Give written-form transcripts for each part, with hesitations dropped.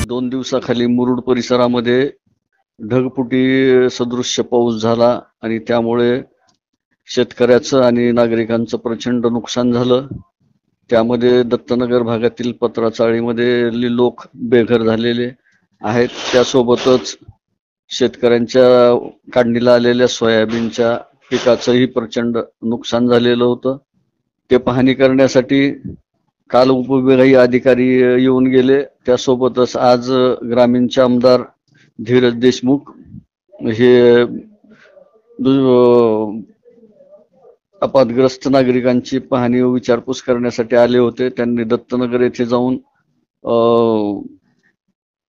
दोन दिवसाखाली मुरुड परिसरामध्ये ढगफुटी सदृश्य पाऊस झाला आणि त्यामुळे शेतकऱ्याचं आणि नागरिकांचं प्रचंड नुकसान झालं। त्यामध्ये दत्तनगर भागातील पत्राचाळीमध्ये लोक बेघर झालेले आहेत। त्यासोबतच शेतकऱ्यांच्या काढणीला आलेल्या सोयाबीनच्या पिकाचंही प्रचंड नुकसान झालेलं होतं। ते पाहणी करण्यासाठी काल उपविभागीय अधिकारी येऊन गेले। त्यासोबतच आज ग्रामीणचे आमदार धीरज देशमुख हे अपघातग्रस्त नागरिकांची पाहणी व विचारपूस करण्यासाठी आले होते। त्यांनी दत्तनगर येथे जाऊन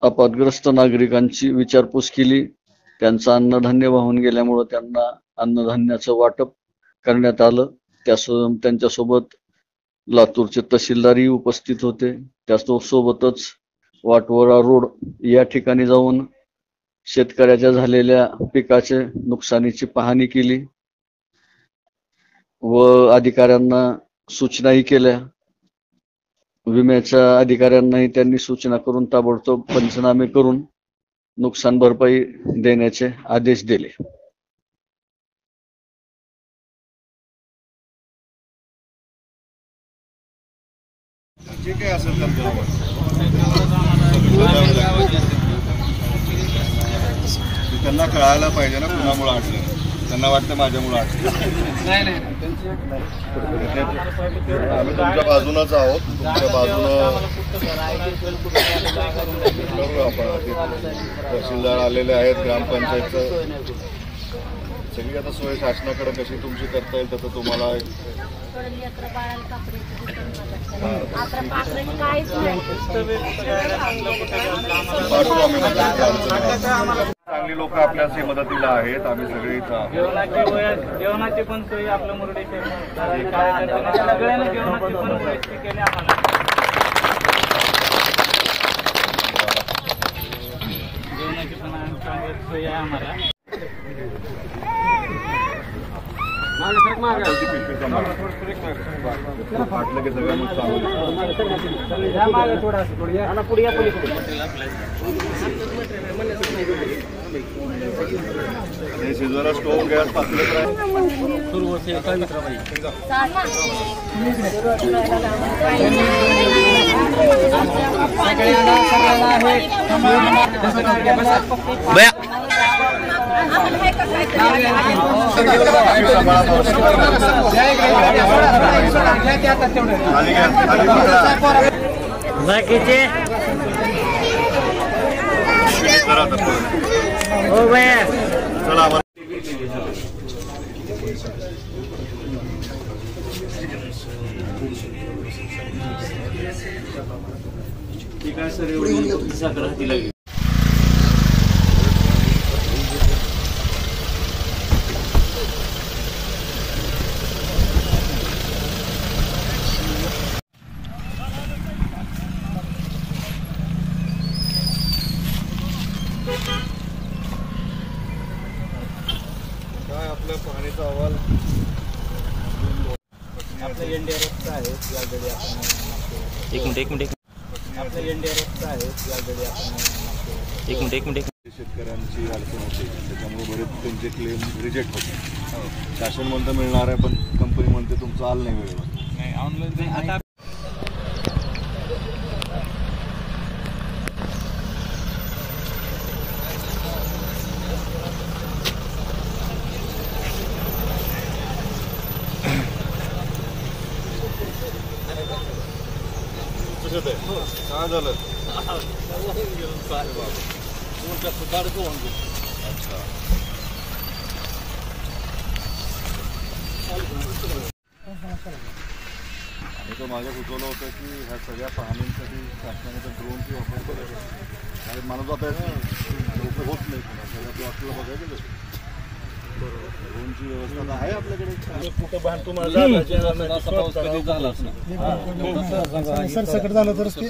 अपघातग्रस्त नागरिकांची विचारपूस केली। त्यांचं अन्नधान्य वाहून गेल्यामुळे त्यांना अन्नधान्याचं वाटप करण्यात आलं। त्यांच्यासोबत लातूरचे तहसीलदारही उपस्थित होते। त्यासोबतच वाटवरा रोड या ठिकाणी जाऊन शेतकऱ्याच्या झालेल्या पिकाचे नुकसानीची पाहणी केली व अधिकाऱ्यांना सूचनाही केल्या। विम्याच्या अधिकाऱ्यांनाही त्यांनी सूचना करून ताबडतोब पंचनामे करून नुकसान भरपाई देण्याचे आदेश दिले। जे काही असेल त्यांना कळायला पाहिजे ना कुणामुळे अडलं। त्यांना वाटतं माझ्यामुळे अडलं। आम्ही तुमच्या बाजूनच आहोत। तुमच्या बाजूनं करू आपण। तहसीलदार आलेले आहेत, ग्रामपंचायतचं सगळी आता सोय शासनाकडे कशी तुमची करता येईल तसं तुम्हाला चांगली लोक आपल्या मदतीला आहेत। आम्ही सगळे इथं आहोत। जेवणाची पण सोय आपल्या मुरडीचे सगळ्यांना जेवणाची पण सोय केली आम्हाला। जेवणाची पण चांगली सोय आहे आम्हाला। शिजवायला स्टोव गॅस पातळीवर बाकीचे हो भैया चला ठीक आहे सर, एवढी साखर हाती लागली। काय आपल्या पाहणीचा अहवाल आपलं एनडीआरएफचं आहे। यावेळी आपण एक मिनिट आपलं एनडीआरएफचं आहे। यावेळी आपण एक मिनिट शेतकऱ्यांची अडचण होते, त्याच्यामुळे बरेच त्यांचे क्लेम रिजेक्ट होते। शासन म्हणतं मिळणार आहे, पण कंपनी म्हणते तुमचं आलं नाही वेळेवर। नाही ऑनलाईन आता काय झालं? अच्छा, आणि तो माझ्या सुचवलं होतं की ह्या सगळ्या पाहणींसाठी शासनाने ड्रोनची वापर करायचा। माणूस आता लोक होत नाही, सगळ्या प्लॉटला बघायला ड्रोनची व्यवस्था तर आहे आपल्याकडे. कुठं बाहेर तुम्हाला सरसकट झालं तरच ते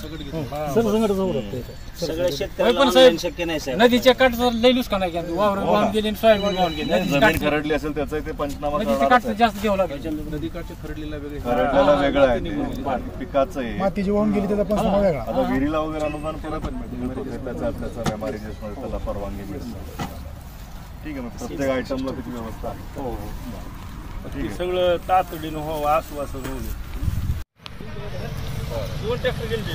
सगळ्या शेतकऱ्याला शक्य नाही साहेब. नदीच्या काठ लई नुकसान आहे की वावर वाहून गेले आणि सोयाबीन वाहून गेले. जमीन खरडली असेल त्याचा ते पंचनामा नदीच्या करणार काठ आहे. जास्त घ्यावं लागेल. खरडलेला वेगळं आहे ते. पिकाचं आहे. मातीची वाहून गेली त्याचा पंचनामा वेगळा. आता विहिरीला वगैरे अनुदान परत त्याचा MRGS मध्ये त्याला परवानगी मिळते. ठीक आहे, मग प्रत्येक आयटमला त्याची व्यवस्था आहे. हो ठीक आहे. सगळं तातडीनं हो आश्वासन होईल. दोन ट्रॅक्टर गेले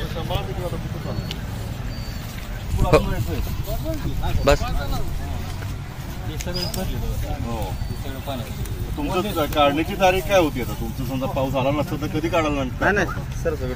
बस हो. तुमचं काढण्याची तारीख काय होती? आता तुमचं समजा पाऊस आला नसतं तर कधी काढायला नाही सर सगळं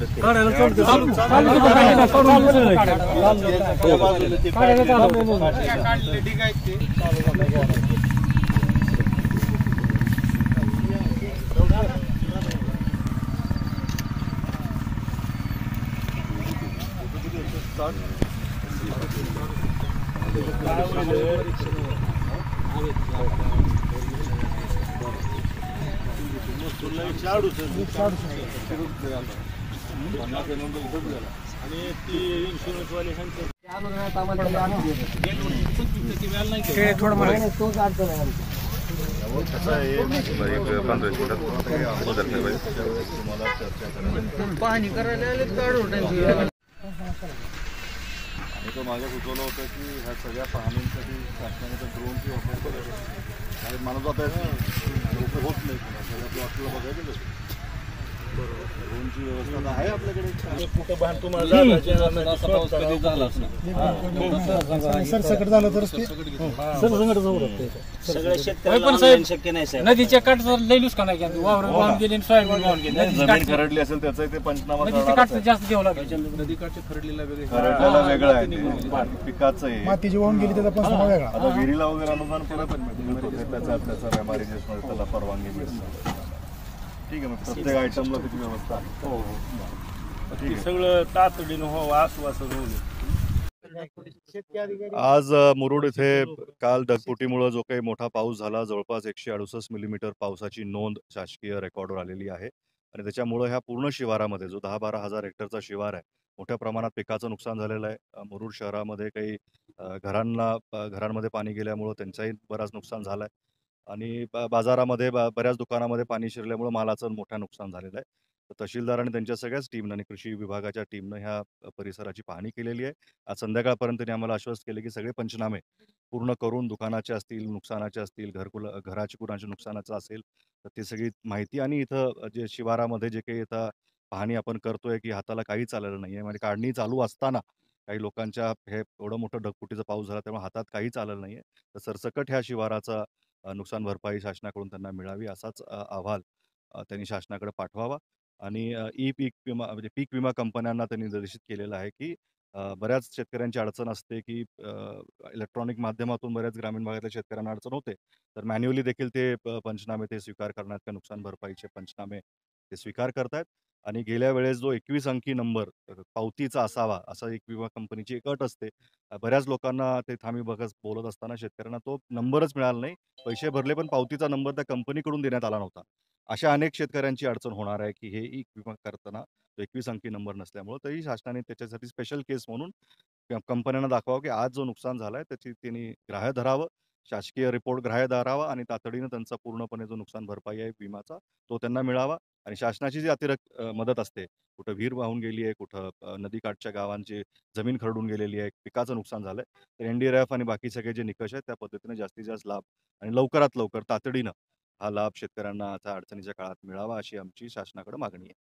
आणि ती इन्शुरन्स वाले पाहणी करायला आले काढून आणि तो मागे सुचवलं होतं की ह्या सगळ्या पाहणींसाठी शासनाने तर ड्रोनची वापर करायचा. काही माणूस आता लोक होत नाही, सगळ्या प्लॉटला बघायचं. ड्रोनची व्यवस्था तर आहे आपल्याकडे. कुठं बाहेर तुम्हाला सरसकट झालं तरच ते सगळ्या शेतकऱ्याला शक्य नाही साहेब. नदीच्या काठ लई नुकसान आहे की वावर वाहून गेले आणि सोयाबीन वाहून गेले. जमीन खरडली असेल त्याचा ते पंचनामा नदीच्या करणार काठ आहे. जास्त घ्यावं लागेल. खरडलेला वेगळं आहे ते. पिकाचं आहे. मातीची वाहून गेली त्याचा पंचनामा वेगळा. आता विहिरीला वगैरे अनुदान परत त्याचा MRGS मध्ये त्याला परवानगी मिळते. ठीक आहे, मग प्रत्येक आयटमला त्याची व्यवस्था आहे. हो ठीक आहे. सगळं तातडीनं हो आश्वासन होईल. आज मुरुड येथे काल ढगफुटीमुळे जो काही मोठा पाऊस झाला, जवळपास 168 मिलीमीटर पावसाची नोंद शासकीय रेकॉर्डवर आलेली आहे. आणि त्याच्यामुळे ह्या पूर्ण शिवारामध्ये जो 10-12 हजार हेक्टरचा शिवार आहे, मोठ्या प्रमाणात पिकाचं नुकसान झालेलं आहे. मुरुड शहरामध्ये काही घरांमध्ये पाणी गेल्यामुळं त्यांचाही बराच नुकसान झालं आहे. आणि बाजारामध्ये बऱ्याच दुकानामध्ये पाणी शिरल्यामुळं मालाचं मोठं नुकसान झालेलं आहे. तर तहसीलदार आणि त्यांच्या सगळ्याच टीमनं आणि कृषी विभागाच्या टीमनं ह्या परिसराची पाहणी केलेली आहे. आज संध्याकाळपर्यंत त्यांनी आम्हाला आश्वस्त केले की सगळे पंचनामे पूर्ण करून दुकानाचे असतील, नुकसानाचे असतील, घराची कुणाच्या नुकसानाचं असेल तर ती सगळी माहिती आणि इथं जे शिवारामध्ये जे काही आता पाहणी आपण करतोय की हाताला काहीच आलेलं नाही आहे. म्हणजे काढणी चालू असताना काही लोकांच्या हे एवढं मोठं ढगफुटीचा पाऊस झाला त्यामुळे हातात काहीच आलेलं नाही आहे. तर सरसकट ह्या शिवाराचा नुकसान भरपाई शासनाकडून त्यांना मिळावी असाच अहवाल त्यांनी शासनाकडे पाठवावा. आणि ई-पीक विमा म्हणजे पीक विमा कंपन्यांना त्यांनी निर्देशित केलेलं आहे की बऱ्याच शेतकऱ्यांची अडचण असते की इलेक्ट्रॉनिक माध्यमातून बऱ्याच ग्रामीण भागातल्या शेतकऱ्यांना अडचण होते. तर मॅन्युअली देखील ते पंचनामे ते स्वीकार करण्यात का नुकसान भरपाईचे पंचनामे ते स्वीकार करतायत. आणि गेल्या वेळेस जो 21 अंकी नंबर पावतीचा असावा असा एक विमा कंपनीची एक अट असते. बऱ्याच लोकांना ते आम्ही बोलत असताना शेतकऱ्यांना तो नंबरच मिळाला नाही. पैसे भरले पण पावतीचा नंबर त्या कंपनीकडून देण्यात आला नव्हता. अशा अनेक शेतकऱ्यांची अडचण होणार आहे की हे ई विमा करताना 21 अंकी नंबर नसल्यामुळं तरी शासनाने त्याच्यासाठी स्पेशल केस म्हणून कंपन्यांना दाखवावं की आज जो नुकसान झालं आहे त्याची त्यांनी ग्राह्य धरावं, शासकीय रिपोर्ट ग्राह्य धरावा आणि तातडीनं त्यांचा पूर्णपणे जो नुकसान भरपाई आहे विमाचा तो त्यांना मिळावा. आणि शासनाची जी अतिरिक्त मदत असते, कुठं विहीर वाहून गेली आहे, कुठं नदीकाठच्या गावांची जमीन खरडून गेलेली आहे, पिकाचं नुकसान झालं आहे, तर NDRF आणि बाकी सगळे जे निकष आहेत त्या पद्धतीने जास्तीत जास्त लाभ आणि लवकरात लवकर तातडीनं हा लाभ शेतकऱ्यांना आता अडचणीच्या काळात मिळावा अशी आमची शासनाकडे मागणी आहे.